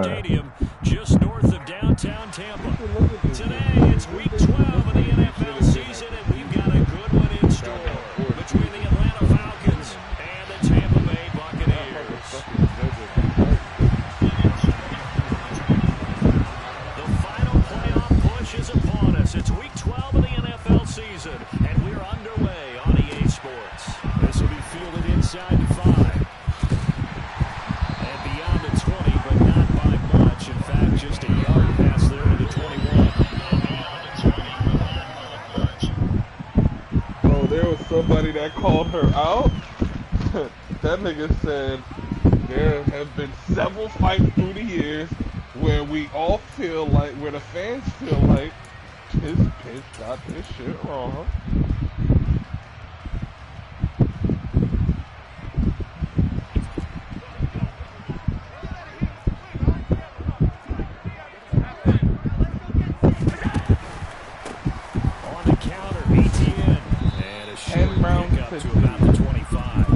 Stadium just north of downtown Tampa. Today, it's week 12 of the NFL season, and we've got a good one in store between the Atlanta Falcons and the Tampa Bay Buccaneers. The final playoff push is upon us. It's week 12 of the NFL season, and we're underway on EA Sports. This will be fielded inside the 5. And beyond the 20, but not by much. In fact, just a yard pass there to the 21. Oh, there was somebody that called her out. That nigga said there have been several fights through the years where we all feel like, where the fans feel like his pitch got this shit wrong. On the counter, ETN. And a short pick up to about the 25.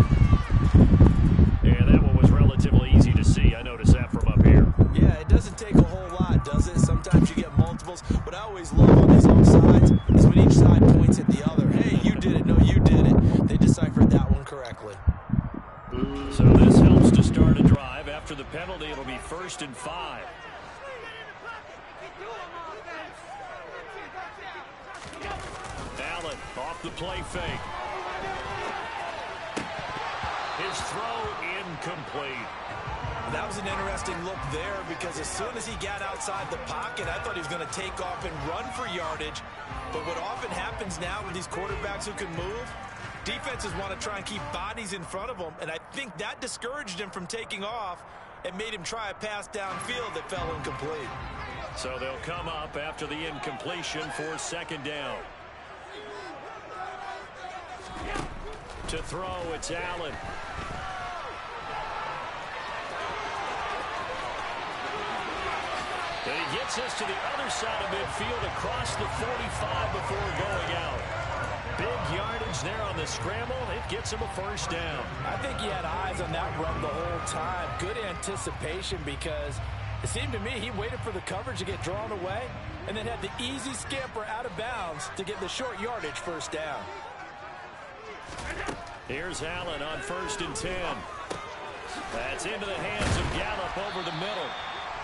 And that one was relatively easy to see. I noticed that from up here. Yeah, it doesn't take a whole lot, does it? Sometimes you get multiples. What I always love on these offsides is when each side points at the other. Hey, you did it. No, you did it. They deciphered that one correctly. So this helps to start a drive. After the penalty, it'll be 1st and 5. Allen off the play fake. His throw incomplete. That was an interesting look there because as soon as he got outside the pocket, I thought he was going to take off and run for yardage. But what often happens now with these quarterbacks who can move, defenses want to try and keep bodies in front of them, and I think that discouraged him from taking off and made him try a pass downfield that fell incomplete. So they'll come up after the incompletion for 2nd down. To throw, it's Allen. And he gets us to the other side of midfield across the 45 before going out. Big yardage there on the scramble. It gets him a 1st down. I think he had eyes on that run the whole time. Good anticipation because it seemed to me he waited for the coverage to get drawn away and then had the easy scamper out of bounds to get the short yardage 1st down. Here's Allen on 1st and 10. That's into the hands of Gallup over the middle.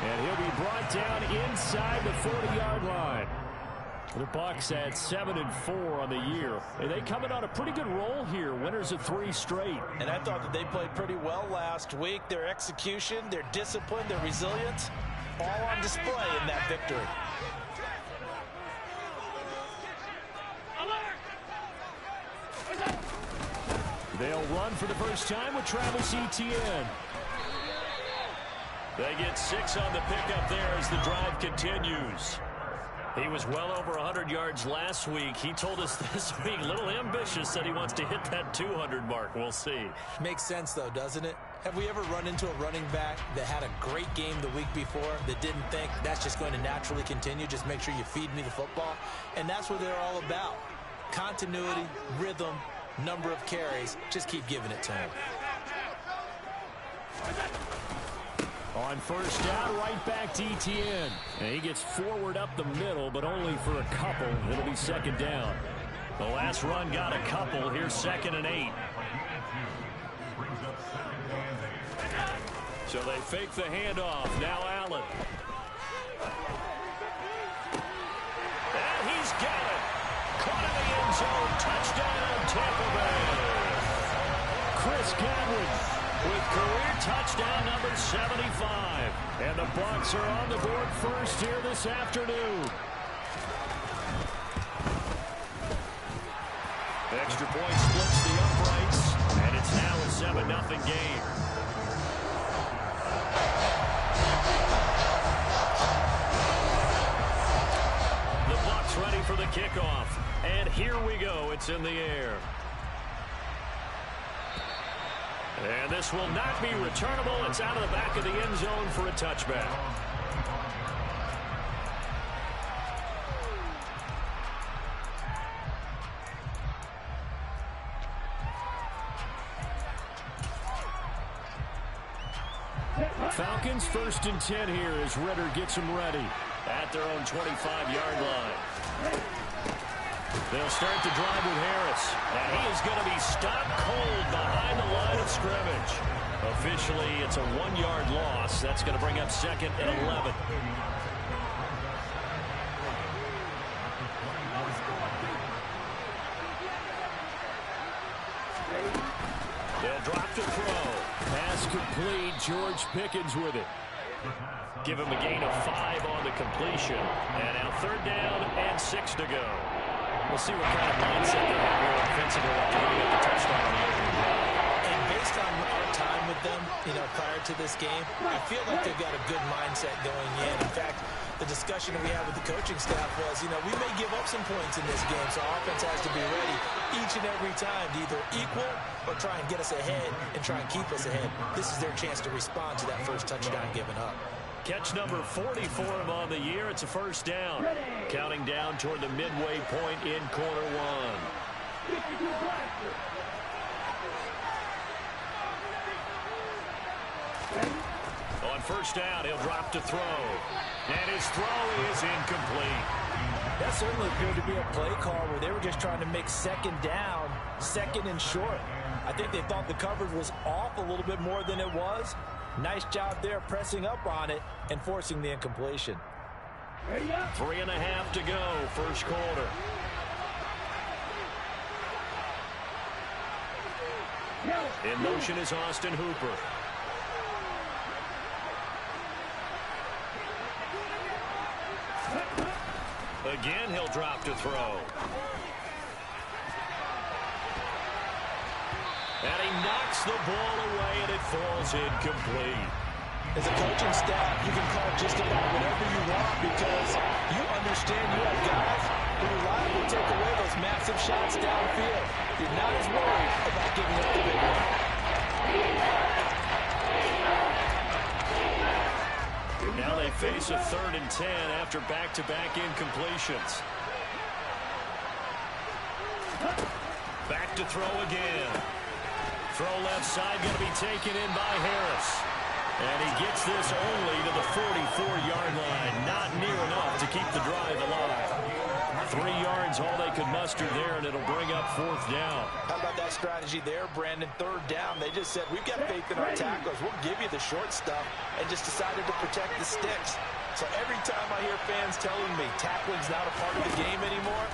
And he'll be brought down inside the 40-yard line. The Bucs had 7-4 on the year. And they coming on a pretty good roll here. Winners of 3 straight. And I thought that they played pretty well last week. Their execution, their discipline, their resilience, all on display in that victory. They'll run for the first time with Travis Etienne. They get 6 on the pickup there as the drive continues. He was well over 100 yards last week. He told us this week, a little ambitious, said he wants to hit that 200 mark. We'll see. Makes sense, though, doesn't it? Have we ever run into a running back that had a great game the week before that didn't think that's just going to naturally continue? Just make sure you feed me the football. And that's what they're all about. Continuity, rhythm, number of carries. Just keep giving it to him. On 1st down, right back to Etienne. And he gets forward up the middle, but only for a couple. It'll be 2nd down. The last run got a couple. Here's 2nd and 8. So they fake the handoff. Now Allen. And he's got it. Caught in the end zone. Touchdown, Tampa Bay. Chris Godwin with career touchdown number 75. And the Bucs are on the board first here this afternoon. Extra point splits the uprights, and it's now a 7-0 game. The Bucs ready for the kickoff. And here we go. It's in the air. And this will not be returnable. It's out of the back of the end zone for a touchback. Falcons first and 10 here as Ritter gets them ready at their own 25-yard line. They'll start the drive with Harris, and he is going to be stopped cold behind the line of scrimmage. Officially, it's a 1-yard loss. That's going to bring up 2nd and 11. They'll drop to throw. Pass complete. George Pickens with it. Give him a gain of 5 on the completion. And now 3rd down and 6 to go. We'll see what kind of mindset they have here offensively after getting up the touchdown on the opening drive. And based on our time with them, prior to this game, I feel like they've got a good mindset going in. In fact, the discussion that we had with the coaching staff was, we may give up some points in this game, so our offense has to be ready each and every time to either equal or try and get us ahead and try and keep us ahead. This is their chance to respond to that first touchdown given up. Catch number 40 for him on the year. It's a 1st down. Counting down toward the midway point in quarter 1. On 1st down, he'll drop to throw. And his throw is incomplete. That certainly appeared to be a play call where they were just trying to make 2nd down, 2nd and short. I think they thought the coverage was off a little bit more than it was. Nice job there pressing up on it and forcing the incompletion. 3.5 to go, 1st quarter. In motion is Austin Hooper. Again, he'll drop to throw. And he knocks the ball away, and it falls incomplete. As a coaching staff, you can call just about whatever you want because you understand you have guys who reliably take away those massive shots downfield. You're not as worried about giving up the big one. Now they face a 3rd and 10 after back-to-back incompletions. Back to throw again. Throw left side going to be taken in by Harris. And he gets this only to the 44-yard line. Not near enough to keep the drive alive. 3 yards, all they could muster there, and it'll bring up 4th down. How about that strategy there, Brandon? 3rd down, they just said, we've got faith in our tacklers. We'll give you the short stuff, and just decided to protect the sticks. So every time I hear fans telling me tackling's not a part of the game anymore,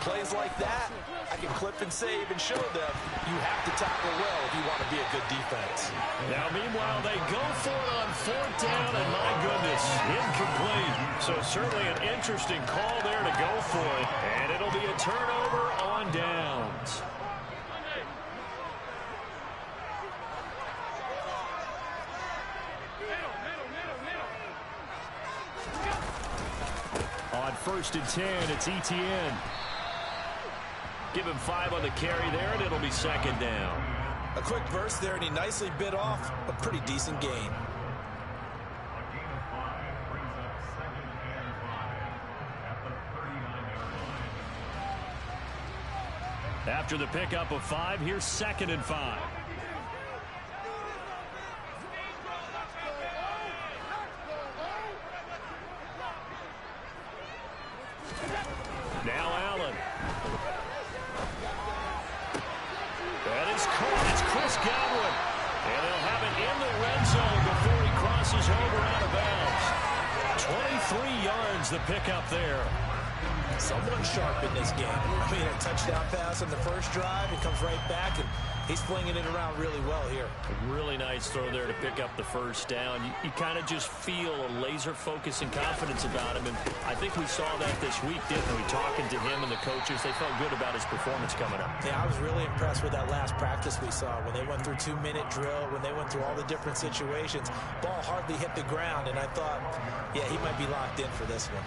plays like that, I can clip and save and show them you have to tackle well if you want to be a good defense. Now, meanwhile, they go for it on 4th down, and my goodness, incomplete. So certainly an interesting call there to go for it, and it'll be a turnover on downs. On 1st and 10, it's Etienne. Give him 5 on the carry there, and it'll be 2nd down. A quick burst there, and he nicely bit off a pretty decent gain. After the pickup of 5, here's 2nd and 5. Now Allen. That is caught. It's Chris Godwin. And they'll have it in the red zone before he crosses over out of bounds. 23 yards the pickup there. Someone sharp in this game. I mean, a touchdown pass on the first drive. It comes right back, and he's flinging it around really well here. A really nice throw there to pick up the 1st down. You kind of just feel a laser focus and confidence about him, and I think we saw that this week, didn't we? Talking to him and the coaches, they felt good about his performance coming up. Yeah, I was really impressed with that last practice we saw when they went through 2-minute drill, when they went through all the different situations. Ball hardly hit the ground, and I thought, yeah, he might be locked in for this one.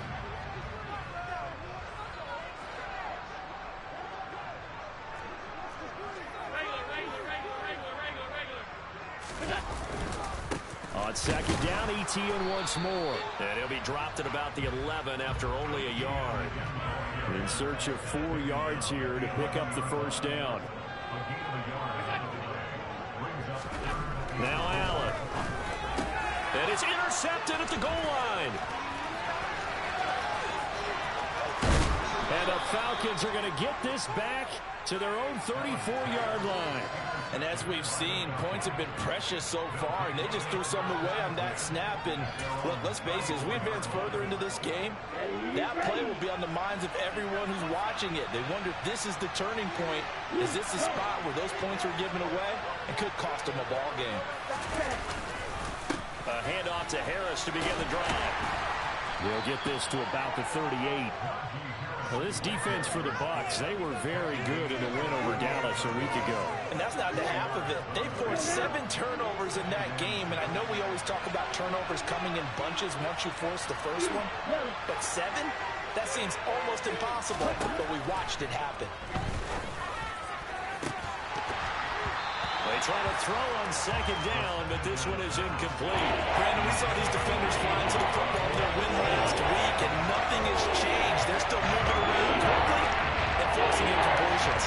On 2nd down, Etienne once more. And he'll be dropped at about the 11 after only a yard. In search of 4 yards here to pick up the 1st down. Now Allen. And is intercepted at the goal line. And the Falcons are going to get this back to their own 34-yard line. And as we've seen, points have been precious so far, and they just threw some away on that snap. And look, let's face it, as we advance further into this game, that play will be on the minds of everyone who's watching it. They wonder if this is the turning point. Is this the spot where those points were given away and could cost them a ball game? A handoff to Harris to begin the drive. They'll get this to about the 38. Well, this defense for the Bucs, they were very good in the win over Dallas a week ago. And that's not the half of it. They forced 7 turnovers in that game, and I know we always talk about turnovers coming in bunches once you force the first one, but 7? That seems almost impossible, but we watched it happen. They try to throw on second down, but this one is incomplete. Brandon, we saw these defenders flying to the football in their win last week, and nothing has changed. They're still moving around quickly and forcing incompletions.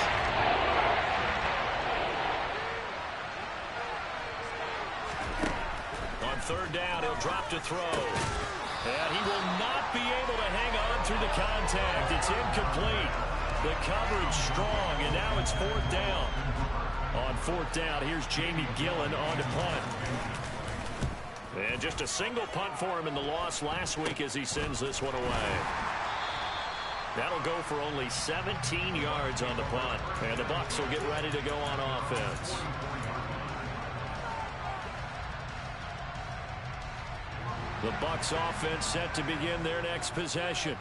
On third down, he'll drop to throw. And he will not be able to hang on through the contact. It's incomplete. The coverage strong, and now it's fourth down. On fourth down, here's Jamie Gillen on to punt. And just a single punt for him in the loss last week as he sends this one away. That'll go for only 17 yards on the punt. And the Bucs will get ready to go on offense. The Bucs offense set to begin their next possession.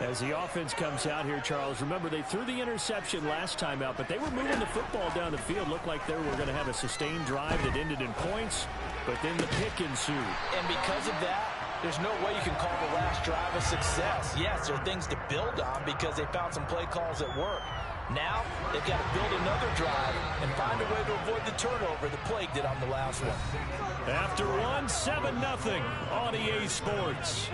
As the offense comes out here, Charles, remember they threw the interception last time out, but they were moving the football down the field. Looked like they were going to have a sustained drive that ended in points, but then the pick ensued. And because of that, there's no way you can call the last drive a success. Yes, there are things to build on because they found some play calls that work. Now, they've got to build another drive and find a way to avoid the turnover that plagued it on the last one. After one, 7-0 on EA Sports.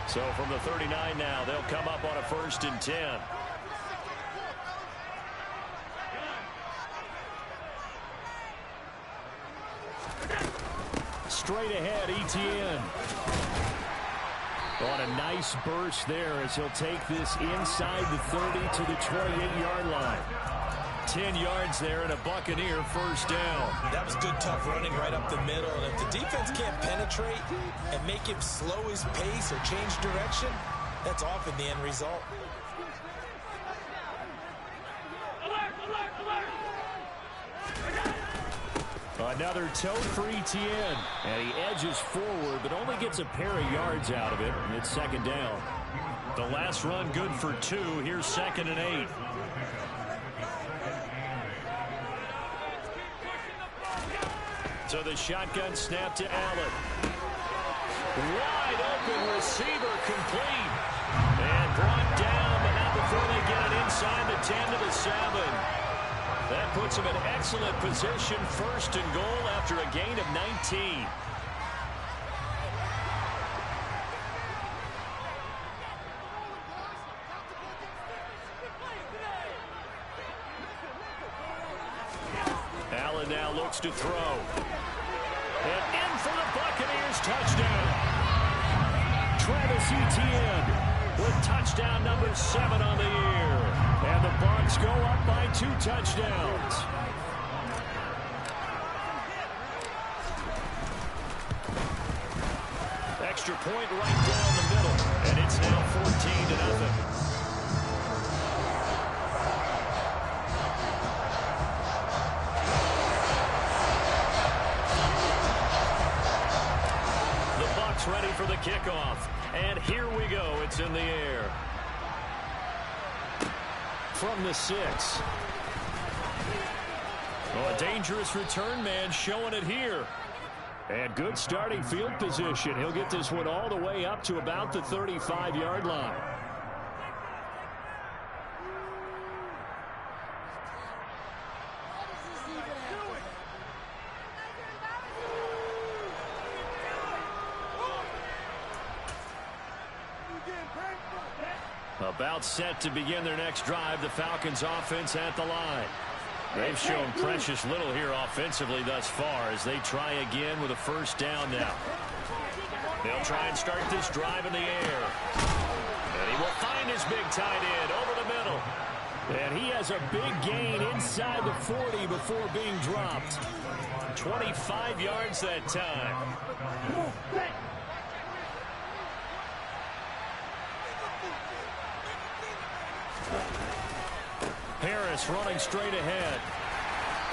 So from the 39 now, they'll come up on a 1st and 10. Straight ahead, Etienne. On a nice burst there as he'll take this inside the 30 to the 28-yard line. 10 yards there and a Buccaneer first down. That was good, tough running right up the middle. And if the defense can't penetrate and make him slow his pace or change direction, that's often the end result. Another tote for Etienne. And he edges forward, but only gets a pair of yards out of it. And it's second down. The last run good for 2. Here's 2nd and 8. So the shotgun snap to Allen. Wide open receiver complete. And brought down, but not before they get it inside the 10 to the 7. That puts him in excellent position, 1st and goal after a gain of 19. Allen now looks to throw. And in for the Buccaneers touchdown. Travis Etienne with touchdown number 7 on the year. And the Bucs go up by 2 touchdowns. Extra point right down the middle. And it's now 14-0. Ready for the kickoff. And here we go. It's in the air. From the 6. Oh, a dangerous return man showing it here. And good starting field position. He'll get this one all the way up to about the 35-yard line. About set to begin their next drive, the Falcons offense at the line. They've shown precious little here offensively thus far as they try again with a first down now. They'll try and start this drive in the air. And he will find his big tight end over the middle. And he has a big gain inside the 40 before being dropped. 25 yards that time. Harris running straight ahead.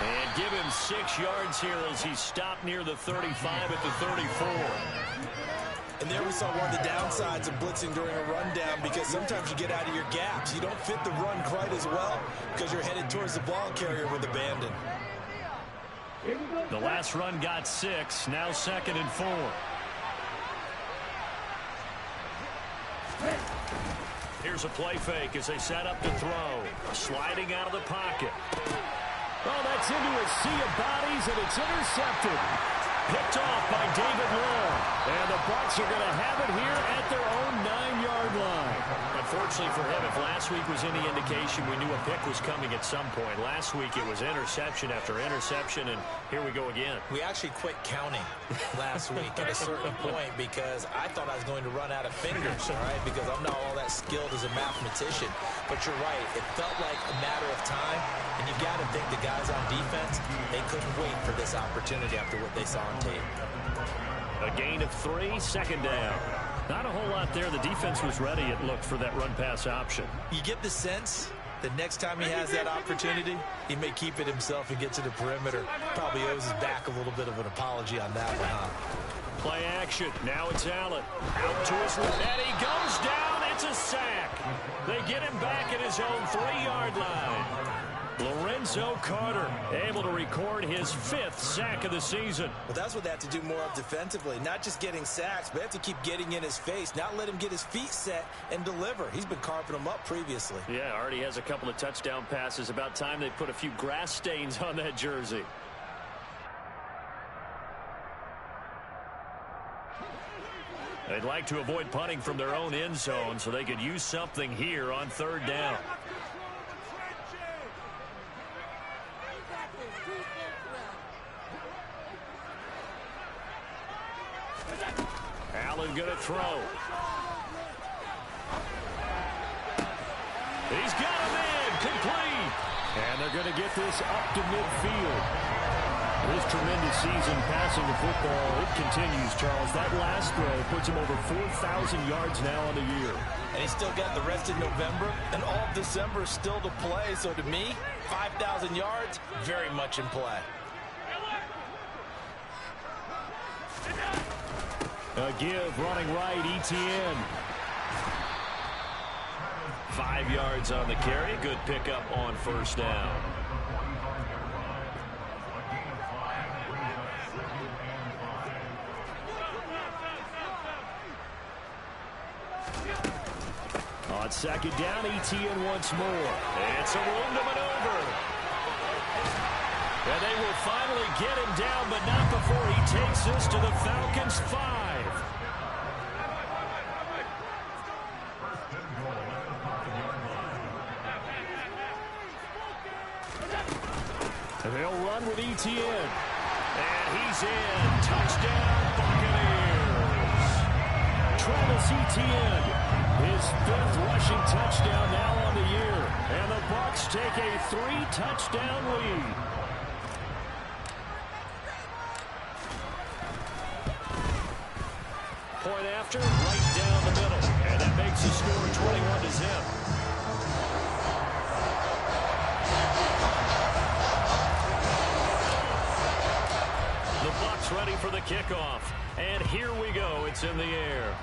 And give him 6 yards here as he's stopped near the 35 at the 34. And there we saw one of the downsides of blitzing during a rundown, because sometimes you get out of your gaps. You don't fit the run quite as well because you're headed towards the ball carrier with abandon. The last run got 6, now 2nd and 4. Here's a play fake as they set up to throw. Sliding out of the pocket. Oh, that's into a sea of bodies, and it's intercepted. Picked off by David Long. And the Bucs are going to have it here at their own 9-yard line. Unfortunately for him, if last week was any indication, we knew a pick was coming at some point. Last week it was interception after interception, and here we go again. We actually quit counting last week at a certain point because I thought I was going to run out of fingers, all right, because I'm not all that skilled as a mathematician. But you're right, it felt like a matter of time, and you got to think the guys on defense, they couldn't wait for this opportunity after what they saw on tape. A gain of 3, 2nd down. Not a whole lot there. The defense was ready, it looked, for that run-pass option. You get the sense that next time he has that opportunity, he may keep it himself and get to the perimeter. Probably owes his back a little bit of an apology on that one, huh? Play action. Now it's Allen. Out to his left. And he goes down. It's a sack. They get him back at his own 3-yard line. Lorenzo Carter able to record his 5th sack of the season. Well, that's what they have to do more of defensively. Not just getting sacks, but they have to keep getting in his face. Not let him get his feet set and deliver. He's been carving them up previously. Yeah, already has a couple of touchdown passes. About time they put a few grass stains on that jersey. They'd like to avoid punting from their own end zone so they could use something here on 3rd down. Allen going to throw. He's got him in. Complete. And they're going to get this up to midfield. This tremendous season passing the football, it continues, Charles. That last throw puts him over 4,000 yards now on the year. And he's still got the rest of November and all of December still to play. So to me, 5,000 yards, very much in play. A give running right, ETN. 5 yards on the carry. Good pickup on 1st down. On 2nd down, ETN once more. It's a room to maneuver. And they will finally get him down, but not before he takes this to the Falcons' 5. They'll run with ETN. And he's in. Touchdown, Buccaneers. Travis Etienne, his 5th rushing touchdown now on the year. And the Bucs take a 3-touchdown lead. Point after, right down the middle. And that makes the score 21-0. The Bucs ready for the kickoff. And here we go. It's in the air.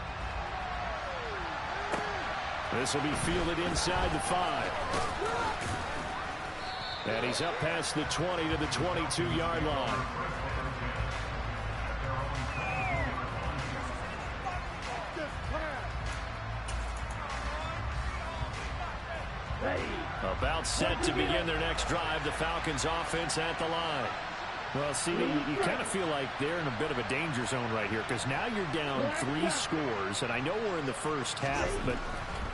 This will be fielded inside the 5. And he's up past the 20 to the 22-yard line. About set to begin their next drive. The Falcons offense at the line. Well, see, you kind of feel like they're in a bit of a danger zone right here because now you're down 3 scores, and I know we're in the first half, but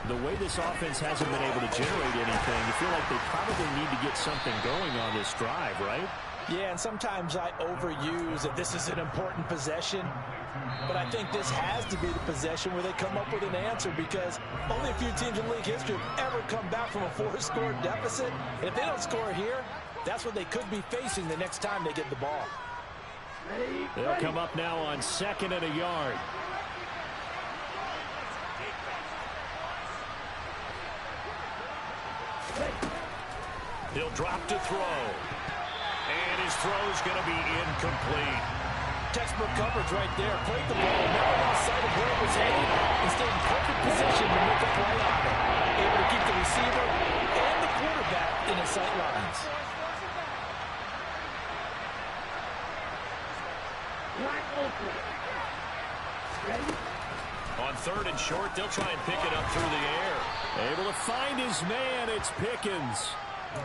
The way this offense hasn't been able to generate anything, you feel like they probably need to get something going on this drive, right? Yeah, and sometimes I overuse that this is an important possession. But I think this has to be the possession where they come up with an answer, because only a few teams in league history have ever come back from a 4-score deficit. And if they don't score here, that's what they could be facing the next time they get the ball. They'll come up now on 2nd and a yard. He'll drop to throw. And his throw's going to be incomplete. Textbook coverage right there. Played the ball, never lost sight of where it was headed, and stayed in perfect position to make a play on it. Able to keep the receiver and the quarterback in his sight lines. On 3rd and short, they'll try and pick it up through the air. Able to find his man, it's Pickens.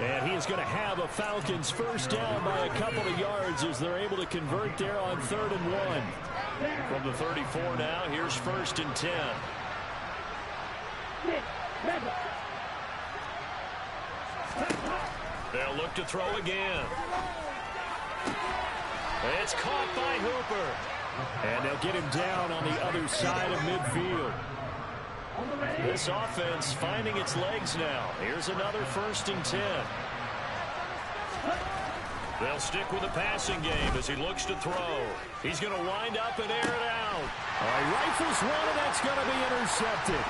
And he is going to have a Falcons first down by a couple of yards as they're able to convert there on 3rd and 1. From the 34 now, here's 1st and 10. They'll look to throw again. It's caught by Hooper. And they'll get him down on the other side of midfield. This offense finding its legs now. Here's another 1st and 10. They'll stick with the passing game as he looks to throw. He's going to wind up and air it out. He rifles one, and that's going to be intercepted.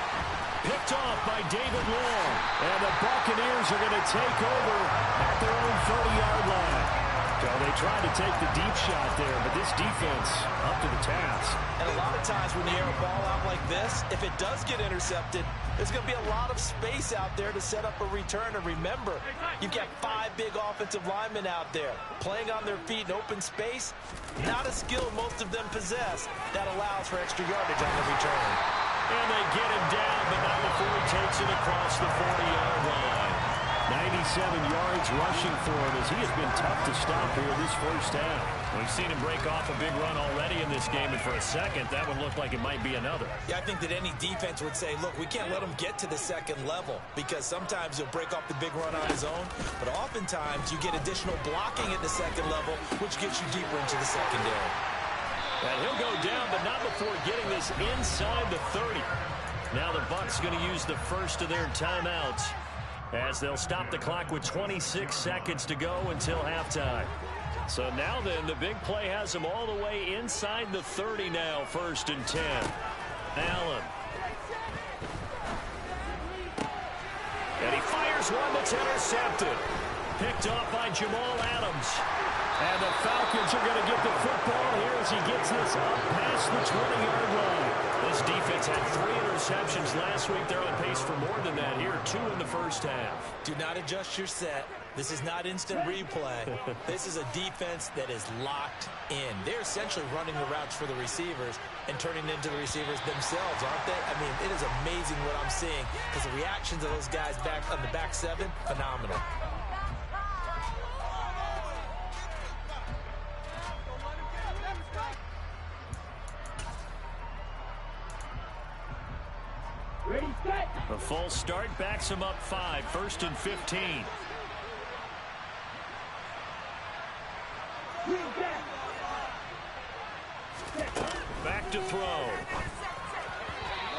Picked off by David Long. And the Buccaneers are going to take over at their own 30-yard line. So they tried to take the deep shot there, but this defense up to the task. And a lot of times when you air a ball out like this, if it does get intercepted, there's going to be a lot of space out there to set up a return. And remember, you've got 5 big offensive linemen out there playing on their feet in open space. Not a skill most of them possess that allows for extra yardage on the return. And they get him down, but not before he takes it across the 40-yard line. 97 yards rushing for him as he has been tough to stop here this first half. We've seen him break off a big run already in this game, and for a second, that would look like it might be another. Yeah, I think that any defense would say, look, we can't let him get to the second level, because sometimes he'll break off the big run on his own, but oftentimes you get additional blocking at the second level, which gets you deeper into the secondary. And he'll go down, but not before getting this inside the 30. Now the Bucs going to use the first of their timeouts, as they'll stop the clock with 26 seconds to go until halftime. So now then, the big play has them all the way inside the 30 now, 1st and 10. Allen. And he fires one that's intercepted. Picked off by Jamal Adams. And the Falcons are going to get the football here as he gets this up past the 20-yard line. This defense had 3 interceptions last week. They're on pace for more than that here, 2 in the first half. Do not adjust your set. This is not instant replay. This is a defense that is locked in. They're essentially running the routes for the receivers and turning into the receivers themselves, aren't they? I mean, it is amazing what I'm seeing, because the reactions of those guys back on the back 7, phenomenal. A full start backs him up 5, 1st and 15. Back to throw.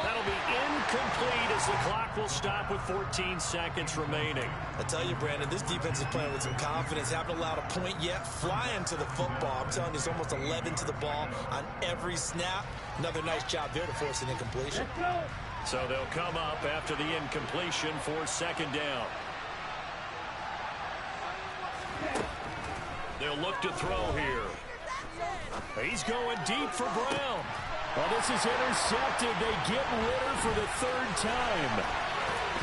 That'll be incomplete as the clock will stop with 14 seconds remaining. I tell you, Brandon, this defense is playing with some confidence. Haven't allowed a point yet. Flying to the football. I'm telling you, it's almost 11 to the ball on every snap. Another nice job there to force an incompletion. So they'll come up after the incompletion for 2nd down. They'll look to throw here. He's going deep for Brown. Well, this is intercepted. They get Ritter for the 3rd time.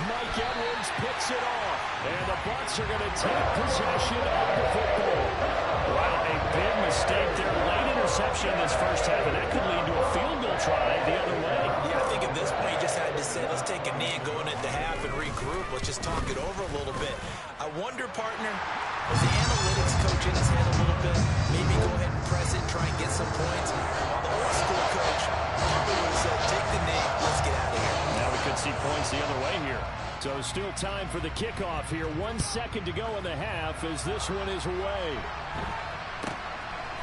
Mike Edwards picks it off. And the Bucs are going to take possession of the football. Well, a big mistake there. Late interception in this first half, and that could lead to a field goal try the other way. Yeah, I think at this point you just had to say, let's take a knee and go in at the half and regroup. Let's just talk it over a little bit. I wonder, partner, was the analytics coach in his head a little bit? Maybe go ahead and press it, try and get some points. While the old school coach probably would have said, take the knee, let's get out of here. Now we could see points the other So still time for the kickoff here. 1 second to go in the half as this one is away.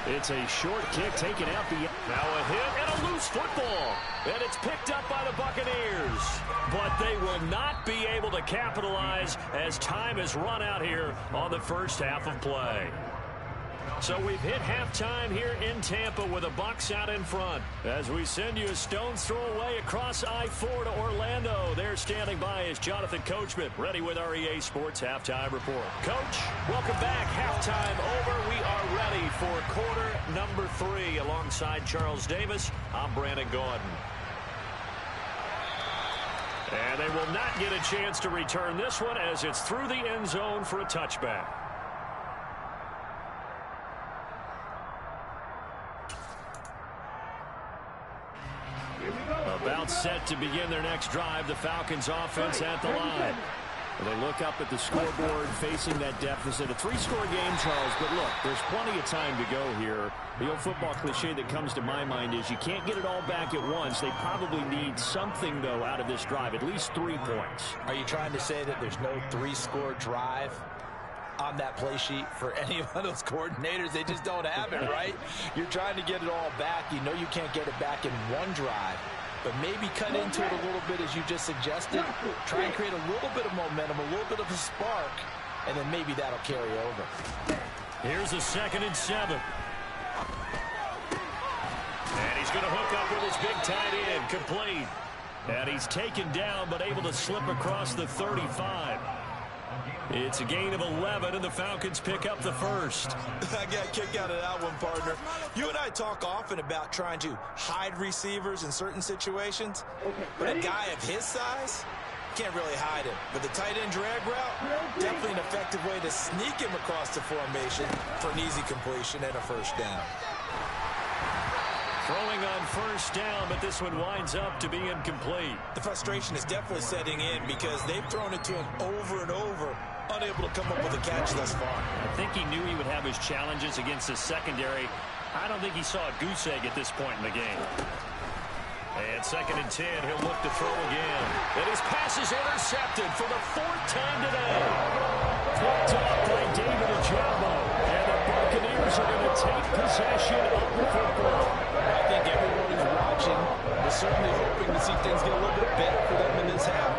It's a short kick taken out the... Now a hit and a loose football. And it's picked up by the Buccaneers. But they will not be able to capitalize as time has run out here on the first half of play. So we've hit halftime here in Tampa with a Bucs out in front. As we send you a stone's throw away across I-4 to Orlando. There standing by is Jonathan Coachman, ready with our EA Sports Halftime Report. Coach, welcome back. Halftime over. We are ready for quarter number 3. Alongside Charles Davis, I'm Brandon Gaudin. And they will not get a chance to return this one as it's through the end zone for a touchback. About set to begin their next drive. The Falcons offense at the line. They look up at the scoreboard facing that deficit. A 3-score game, Charles, but look, there's plenty of time to go here. The old football cliche that comes to my mind is you can't get it all back at once. They probably need something, though, out of this drive, at least 3 points. Are you trying to say that there's no 3-score drive on that play sheet for any of those coordinators? They just don't have it, right? You're trying to get it all back. You know you can't get it back in one drive. But maybe cut into it a little bit as you just suggested. Try and create a little bit of momentum, a little bit of a spark, and then maybe that'll carry over. Here's a 2nd and 7. And he's going to hook up with his big tight end, complete. And he's taken down but able to slip across the 35. It's a gain of 11, and the Falcons pick up the first. I got a kick out of that one, partner. You and I talk often about trying to hide receivers in certain situations. But a guy of his size, can't really hide him. But the tight end drag route, definitely an effective way to sneak him across the formation for an easy completion and a first down. Throwing on first down, but this one winds up to be incomplete. The frustration is definitely setting in because they've thrown it to him over and over, unable to come up with a catch thus far. I think he knew he would have his challenges against his secondary. I don't think he saw a goose egg at this point in the game. And 2nd and 10, he'll look to throw again. And his pass is intercepted for the 4th time today. Picked up by David Ojabo. And the Buccaneers are going to take possession of the football. I think everyone who's watching was certainly hoping to see things get a little bit better for them in this half.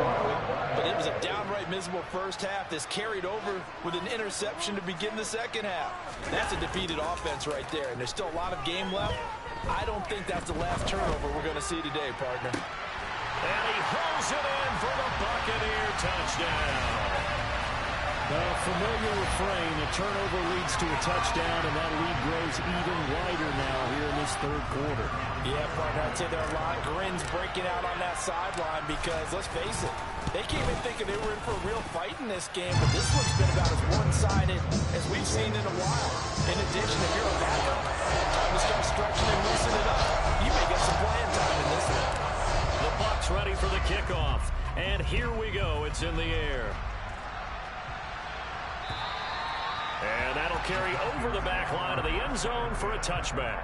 But it was a downright miserable first half that's carried over with an interception to begin the second half. That's a defeated offense right there, and there's still a lot of game left. I don't think that's the last turnover we're going to see today, partner. And he hauls it in for the Buccaneer touchdown. A familiar refrain, a turnover leads to a touchdown, and that lead grows even wider now here in this 3rd quarter. Yeah, partner, I'd say there are a lot of grins breaking out on that sideline because, let's face it, they came in thinking they were in for a real fight in this game, but this one's been about as one-sided as we've seen in a while. In addition, if you're a backup, time to start stretching and loosening it up. You may get some playing time in this one. The Bucs ready for the kickoff, and here we go. It's in the air. And that'll carry over the back line of the end zone for a touchback.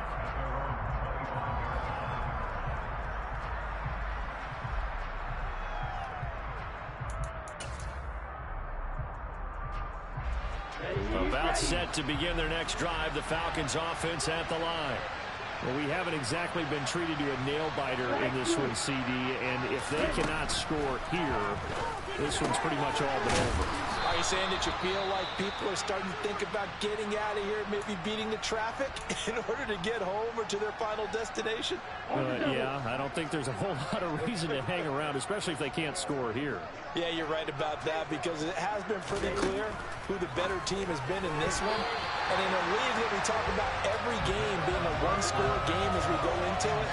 About set to begin their next drive, the Falcons offense at the line. Well, we haven't exactly been treated to a nail-biter in this one, CD, and if they cannot score here, this one's pretty much all but over. Are you saying that you feel like people are starting to think about getting out of here, maybe beating the traffic in order to get home or to their final destination? Yeah, I don't think there's a whole lot of reason to hang around, especially if they can't score here. Yeah, you're right about that because it has been pretty clear who the better team has been in this one. And in a league that we talk about every game being a one-score game as we go into it,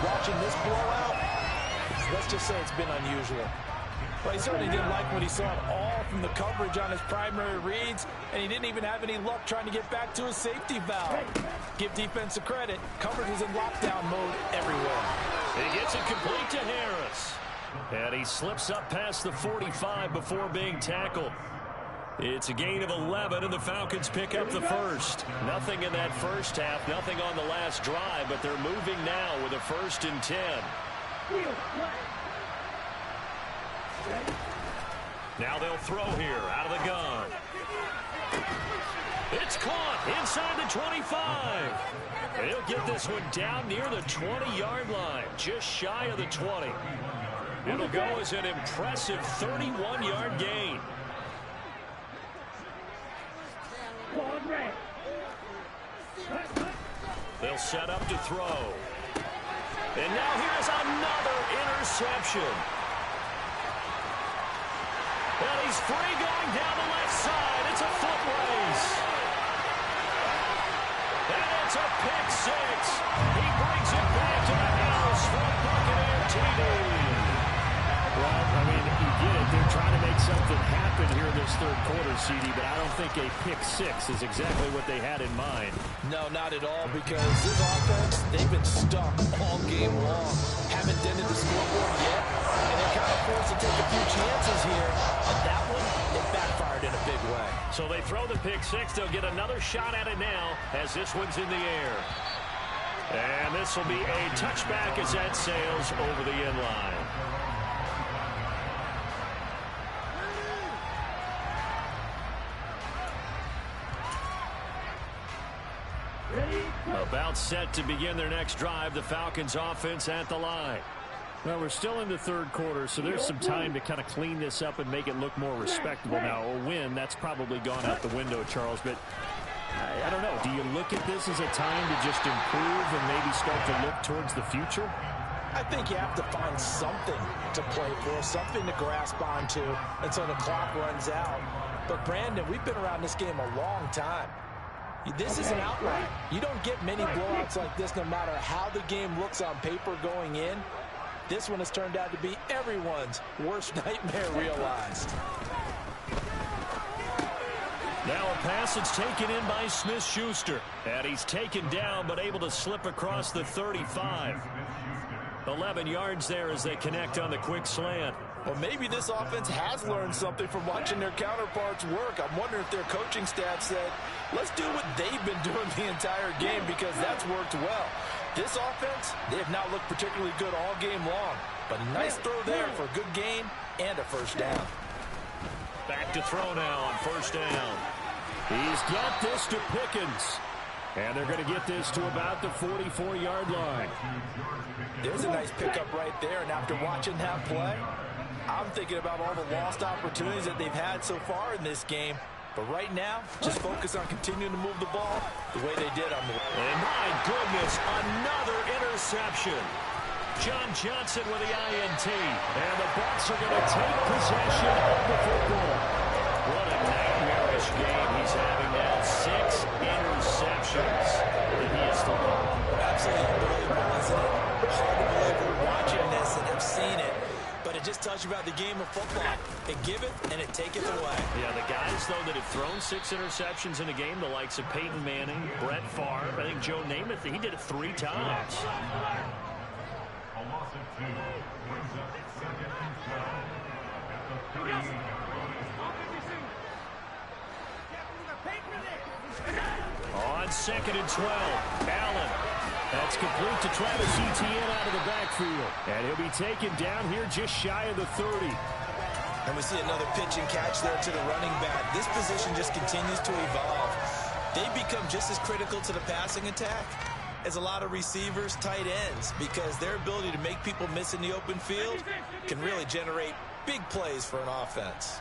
watching this blowout, let's just say it's been unusual. But he certainly didn't like what he saw at all from the coverage on his primary reads, and he didn't even have any luck trying to get back to his safety valve. Give defense a credit. Coverage was in lockdown mode everywhere. He gets it complete to Harris. And he slips up past the 45 before being tackled. It's a gain of 11, and the Falcons pick up the first. Nothing in that first half, nothing on the last drive, but they're moving now with a 1st and 10. Now they'll throw here out of the gun. It's caught inside the 25. And he'll get this one down near the 20-yard line, just shy of the 20. It'll go as an impressive 31-yard gain. They'll set up to throw. And now here's another interception. And he's free going down the left side. It's a foot race. And it's a pick six. He brings it back to the house for a Buccaneer TD. Well, I mean, you get it. They're trying to make something happen here in this third quarter, CD, but I don't think a pick six is exactly what they had in mind. No, not at all, because this offense, they've been stuck all game long. Haven't dented the scoreboard yet, and they're kind of forced to take a few chances here. And that one, it backfired in a big way. So they throw the pick six. They'll get another shot at it now as this one's in the air. And this will be a touchback as that sails over the end line. About set to begin their next drive. The Falcons offense at the line. Well, we're still in the third quarter, so there's some time to kind of clean this up and make it look more respectable. Now, a win, that's probably gone out the window, Charles, but I don't know. Do you look at this as a time to just improve and maybe start to look towards the future? I think you have to find something to play for, something to grasp onto until the clock runs out. But, Brandon, we've been around this game a long time. This is an outlier. You don't get many blowouts like this no matter how the game looks on paper going in. This one has turned out to be everyone's worst nightmare realized. Now a pass that's taken in by Smith-Schuster. And he's taken down but able to slip across the 35. 11 yards there as they connect on the quick slant. Well, maybe this offense has learned something from watching their counterparts work. I'm wondering if their coaching staff said, let's do what they've been doing the entire game because that's worked well. This offense, they have not looked particularly good all game long. But a nice throw there for a good gain and a first down. Back to throw now on first down. He's got this to Pickens. And they're going to get this to about the 44-yard line. There's a nice pickup right there. And after watching that play, I'm thinking about all the lost opportunities that they've had so far in this game. But right now, just focus on continuing to move the ball the way they did on the way. And my goodness, another interception. John Johnson with the INT. And the Bucs are going to take possession of the football. What a nightmarish game he's having now. 6 interceptions that he has thrown. Absolutely unbelievable, isn't it? Hard to believe we're watching this and have seen it. But it just tells you about the game of football. It give it and it take it away. Yeah, the guys, though, that have thrown 6 interceptions in a game, the likes of Peyton Manning, Brett Favre, I think Joe Namath, he did it 3 times. A loss of 2 brings up 2nd and 12 at the 30. On 2nd and 12, Allen. That's complete to Travis Etienne out of the backfield. And he'll be taken down here just shy of the 30. And we see another pitch and catch there to the running back. This position just continues to evolve. They become just as critical to the passing attack as a lot of receivers, tight ends, because their ability to make people miss in the open field can really generate big plays for an offense.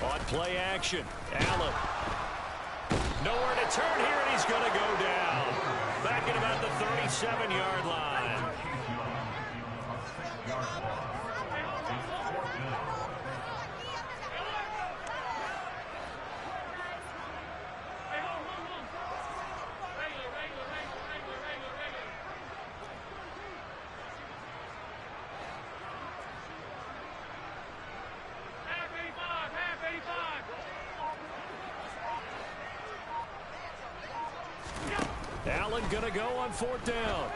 On play action, Allen. Nowhere to turn here, and he's going to go down. Back at about the 37-yard line. Allen going to go on 4th down.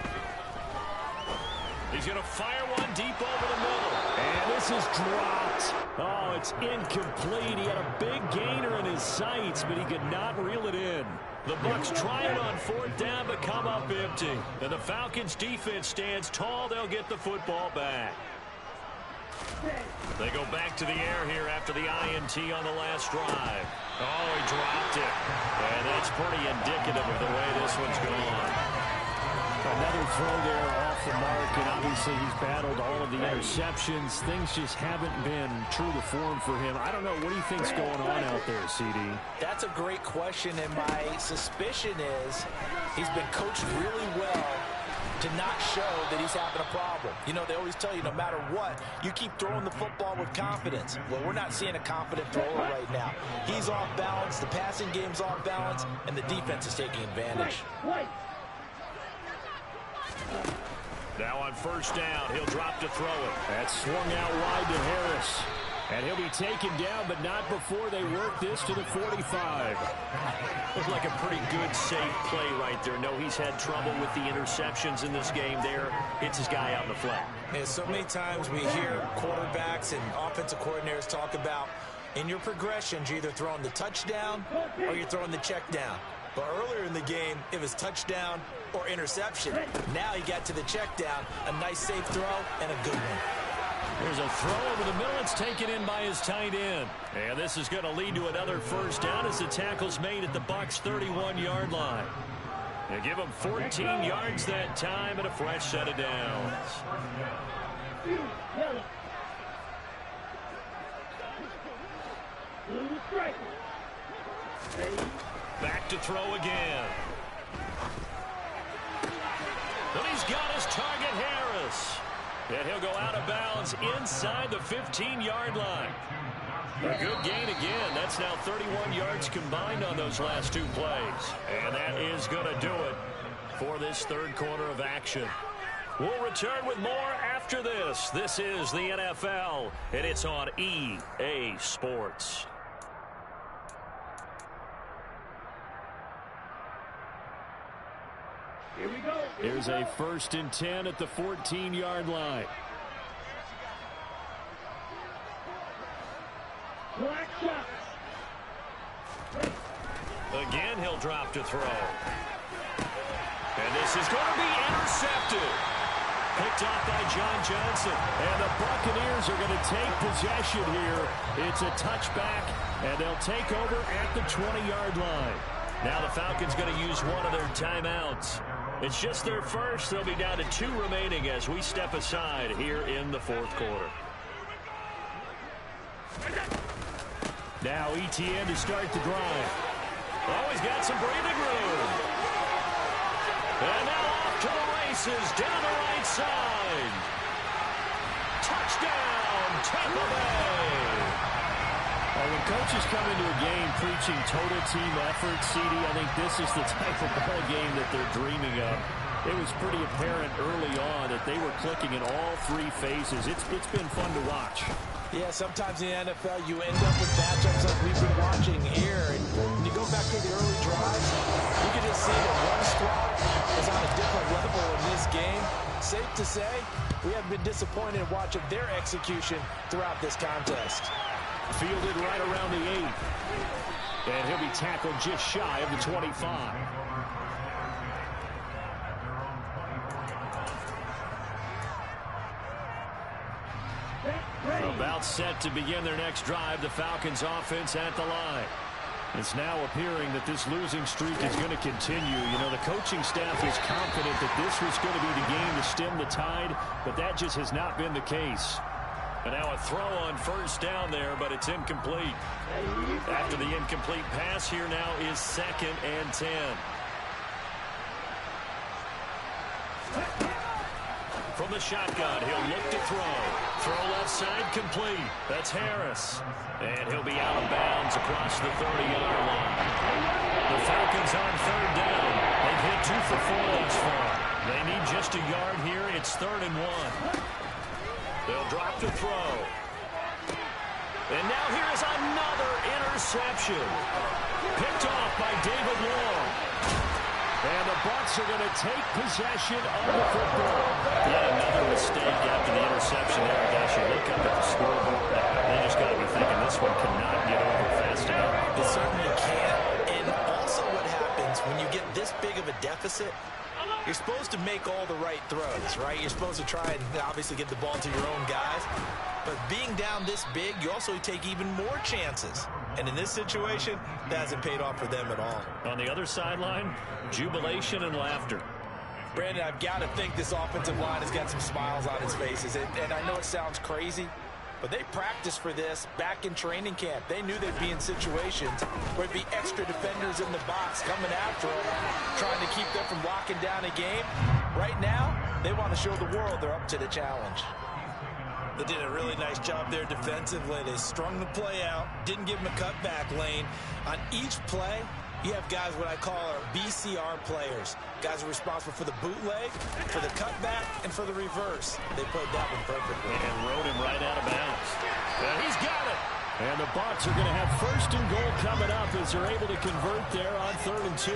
He's going to fire one deep over the middle. And this is dropped. Oh, it's incomplete. He had a big gainer in his sights, but he could not reel it in. The Bucs try it on 4th down, but come up empty. And the Falcons defense stands tall. They'll get the football back. They go back to the air here after the INT on the last drive. Oh, he dropped it. And that's pretty indicative of the way this one's gone. Another throw there off the mark, and obviously he's battled all of the interceptions. Things just haven't been true to form for him. I don't know. What do you think's going on out there, CD? That's a great question, and my suspicion is he's been coached really well to not show that he's having a problem. You know, they always tell you no matter what, you keep throwing the football with confidence. Well, we're not seeing a confident thrower right now. He's off balance, the passing game's off balance, and the defense is taking advantage. Now on first down, he'll drop to throw it. That's swung out wide to Harris. And he'll be taken down, but not before they work this to the 45. Looked like a pretty good, safe play right there. No, he's had trouble with the interceptions in this game there. Hits his guy out in the flat. And so many times we hear quarterbacks and offensive coordinators talk about in your progressions, you're either throwing the touchdown or you're throwing the check down. But earlier in the game, it was touchdown or interception. Now he got to the check down, a nice safe throw, and a good one. There's a throw over the middle. It's taken in by his tight end. And this is going to lead to another first down as the tackle's made at the Bucs' 31-yard line. They give him 14 yards that time and a fresh set of downs. Back to throw again. And he's got his target, Harris. And he'll go out of bounds inside the 15-yard line. A good gain again. That's now 31 yards combined on those last two plays. And that is going to do it for this third quarter of action. We'll return with more after this. This is the NFL, and it's on EA Sports. Here we go. Here's a 1st and 10 at the 14-yard line. Again, he'll drop to throw. And this is going to be intercepted. Picked off by John Johnson. And the Buccaneers are going to take possession here. It's a touchback, and they'll take over at the 20-yard line. Now the Falcons going to use one of their timeouts. It's just their first. They'll be down to 2 remaining as we step aside here in the fourth quarter. Now ETN to start the drive. Oh, he's got some breathing room. And now off to the races down the right side. Touchdown, Tampa Bay. When coaches come into a game preaching total team effort, CD, I think this is the type of ball game that they're dreaming of. It was pretty apparent early on that they were clicking in all 3 phases. It's been fun to watch. Yeah, sometimes in the NFL you end up with matchups like we've been watching here. And when you go back to the early drives, you can just see that one squad is on a different level in this game. Safe to say, we have been disappointed in watching their execution throughout this contest. Fielded right around the 8. And he'll be tackled just shy of the 25. About set to begin their next drive, the Falcons offense at the line. It's now appearing that this losing streak is going to continue. You know, the coaching staff is confident that this was going to be the game to stem the tide, but that just has not been the case. And now a throw on first down there, but it's incomplete. After the incomplete pass, here now is 2nd and 10. From the shotgun, he'll look to throw. Throw left side complete. That's Harris. And he'll be out of bounds across the 30-yard line. The Falcons on 3rd down. They've hit 2 for 4 thus far. They need just a yard here. It's 3rd and 1. They'll drop to throw. And now here's another interception. Picked off by David Long. And the Bucs are going to take possession of the football. Yet another mistake after the interception there. Guys, you look up at the scoreboard. They just got to be thinking this one cannot get over fast enough. It certainly can't. And also what happens when you get this big of a deficit, You're supposed to make all the right throws, right? You're supposed to try and obviously get the ball to your own guys. But being down this big, you also take even more chances. And in this situation, that hasn't paid off for them at all. On the other sideline, jubilation and laughter. Brandon, I've got to think this offensive line has got some smiles on its faces. And I know it sounds crazy, but they practiced for this back in training camp. They knew they'd be in situations where it'd be extra defenders in the box coming after them, trying to keep them from locking down a game. Right now, they want to show the world they're up to the challenge. They did a really nice job there defensively. They strung the play out, didn't give them a cutback lane. On each play, you have guys what I call our BCR players. Guys are responsible for the bootleg, for the cutback, and for the reverse. They played that one perfectly. And rode him right out of bounds. And he's got it. And the Bucs are going to have 1st and goal coming up as they're able to convert there on 3rd and 2.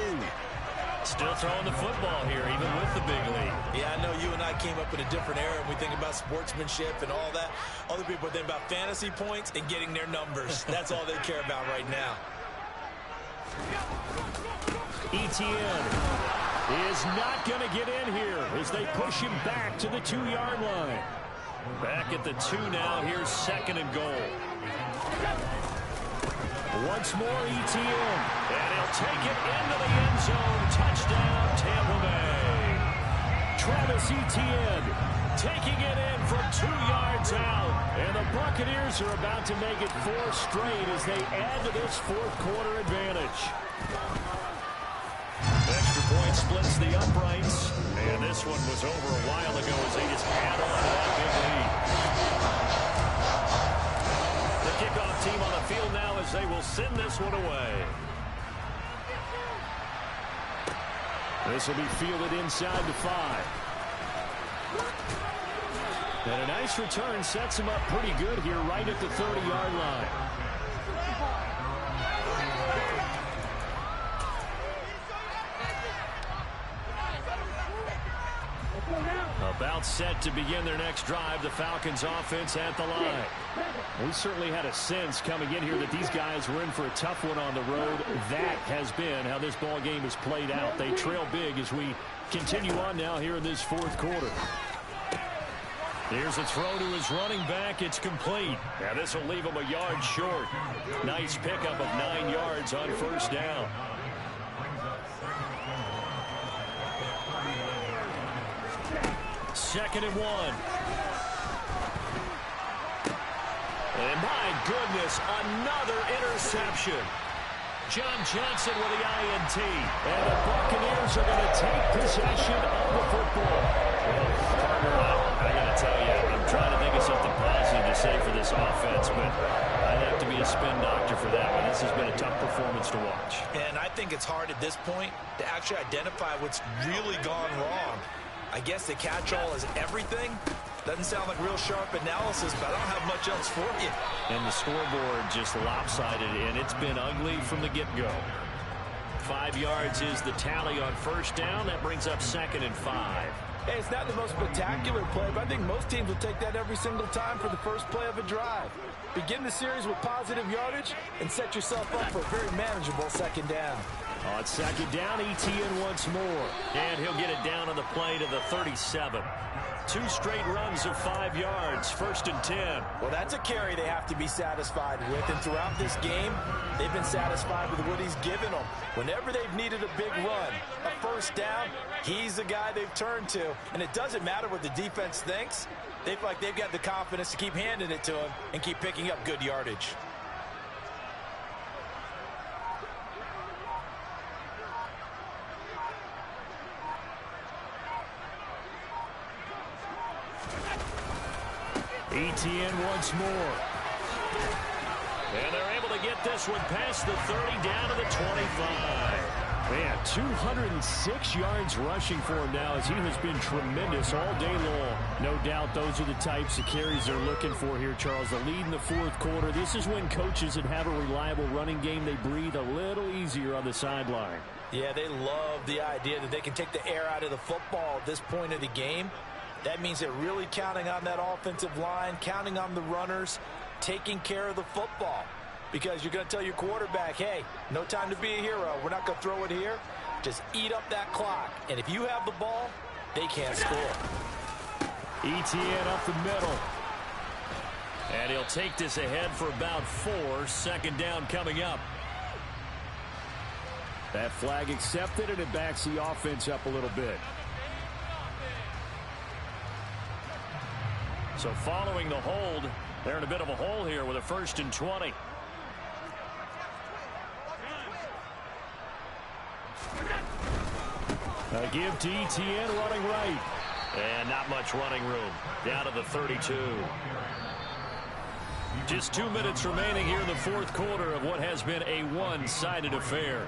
Still throwing the football here, even with the big lead. Yeah, I know you and I came up in a different era, and we think about sportsmanship and all that. Other people think about fantasy points and getting their numbers. That's all they care about right now. Etienne is not going to get in here as they push him back to the 2-yard line. Back at the 2 now. Here's 2nd and goal. Once more, Etienne. And he'll take it into the end zone. Touchdown, Tampa Bay. Travis Etienne taking it in from 2 yards out. And the Buccaneers are about to make it 4 straight as they add to this 4th quarter advantage. Extra point splits the uprights. And this one was over a while ago as they just add on to that big lead. The kickoff team on the field now as they will send this one away. This will be fielded inside the 5. And a nice return sets him up pretty good here right at the 30-yard line. About set to begin their next drive, the Falcons offense at the line. We certainly had a sense coming in here that these guys were in for a tough one on the road. That has been how this ball game has played out. They trail big as we continue on now here in this 4th quarter. Here's a throw to his running back. It's complete. Now this will leave him a yard short. Nice pickup of 9 yards on 1st down. Second and 1. And my goodness, another interception. John Johnson with the INT. And the Buccaneers are going to take possession of the football. Well, partner, I got to tell you, I'm trying to think of something positive to say for this offense, but I'd have to be a spin doctor for that one. This has been a tough performance to watch. And I think it's hard at this point to actually identify what's really gone wrong. I guess the catch-all is everything. Doesn't sound like real sharp analysis, but I don't have much else for you. And the scoreboard just lopsided, and it's been ugly from the get-go. 5 yards is the tally on 1st down. That brings up 2nd and 5. Hey, it's not the most spectacular play, but I think most teams will take that every single time for the first play of a drive. Begin the series with positive yardage and set yourself up for a very manageable 2nd down. On 2nd down, Etienne once more. And he'll get it down on the play to the 37. 2 straight runs of 5 yards, 1st and 10. Well, that's a carry they have to be satisfied with. And throughout this game, they've been satisfied with what he's given them. Whenever they've needed a big run, a 1st down, he's the guy they've turned to. And it doesn't matter what the defense thinks. They feel like they've got the confidence to keep handing it to him and keep picking up good yardage. Etienne once more. And they're able to get this one past the 30 down to the 25. Man, 206 yards rushing for him now as he has been tremendous all day long. No doubt those are the types of carries they're looking for here, Charles. The lead in the 4th quarter. This is when coaches that have a reliable running game, they breathe a little easier on the sideline. Yeah, they love the idea that they can take the air out of the football at this point of the game. That means they're really counting on that offensive line, counting on the runners, taking care of the football. Because you're going to tell your quarterback, hey, no time to be a hero. We're not going to throw it here. just eat up that clock. And if you have the ball, they can't score. Etienne up the middle. And he'll take this ahead for about 4. Second down coming up. That flag accepted, and it backs the offense up a little bit. So following the hold, they're in a bit of a hole here with a 1st and 20. A give to Etienne running right. And not much running room. Down to the 32. Just 2 minutes remaining here in the 4th quarter of what has been a one-sided affair.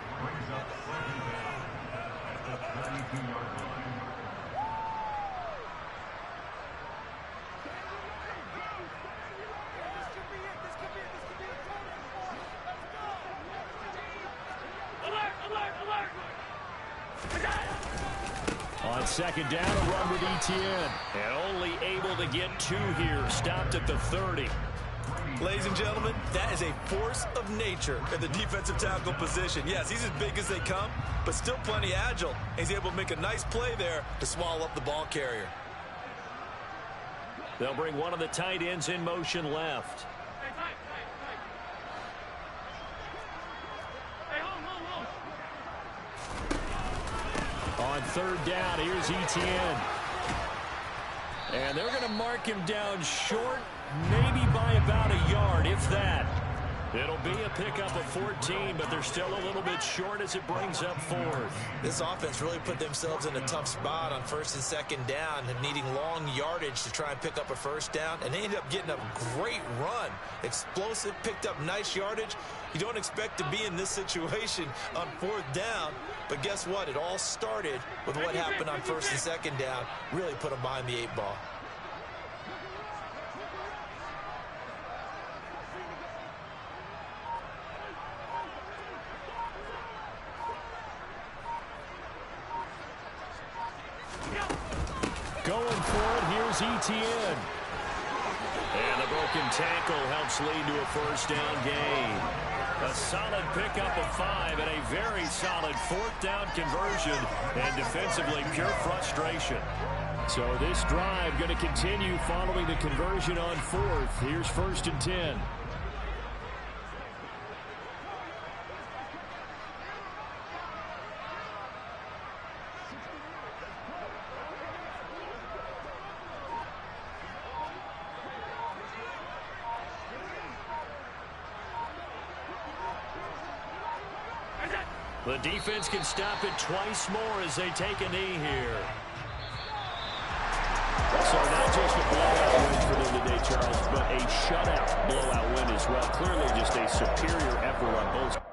On second down, a run with Etienne. And only able to get 2 here. Stopped at the 30. Ladies and gentlemen, that is a force of nature in the defensive tackle position. Yes, he's as big as they come, but still plenty agile. He's able to make a nice play there to swallow up the ball carrier. They'll bring one of the tight ends in motion left. On third down, here's Etienne. And they're going to mark him down short, maybe by about a yard, if that. It'll be a pickup of 14, but they're still a little bit short as it brings up 4th. This offense really put themselves in a tough spot on 1st and 2nd down and needing long yardage to try and pick up a 1st down, and they ended up getting a great run. Explosive, picked up nice yardage. You don't expect to be in this situation on 4th down, but guess what? It all started with what happened on 1st and 2nd down. Really put them behind the 8 ball. Going for it, here's Etienne. And the broken tackle helps lead to a 1st down gain. A solid pickup of 5 and a very solid 4th down conversion. And defensively, pure frustration. So this drive going to continue following the conversion on 4th. Here's 1st and 10. The defense can stop it twice more as they take a knee here. So not just a blowout win for them today, Charles, but a shutout blowout win as well. Clearly just a superior effort on both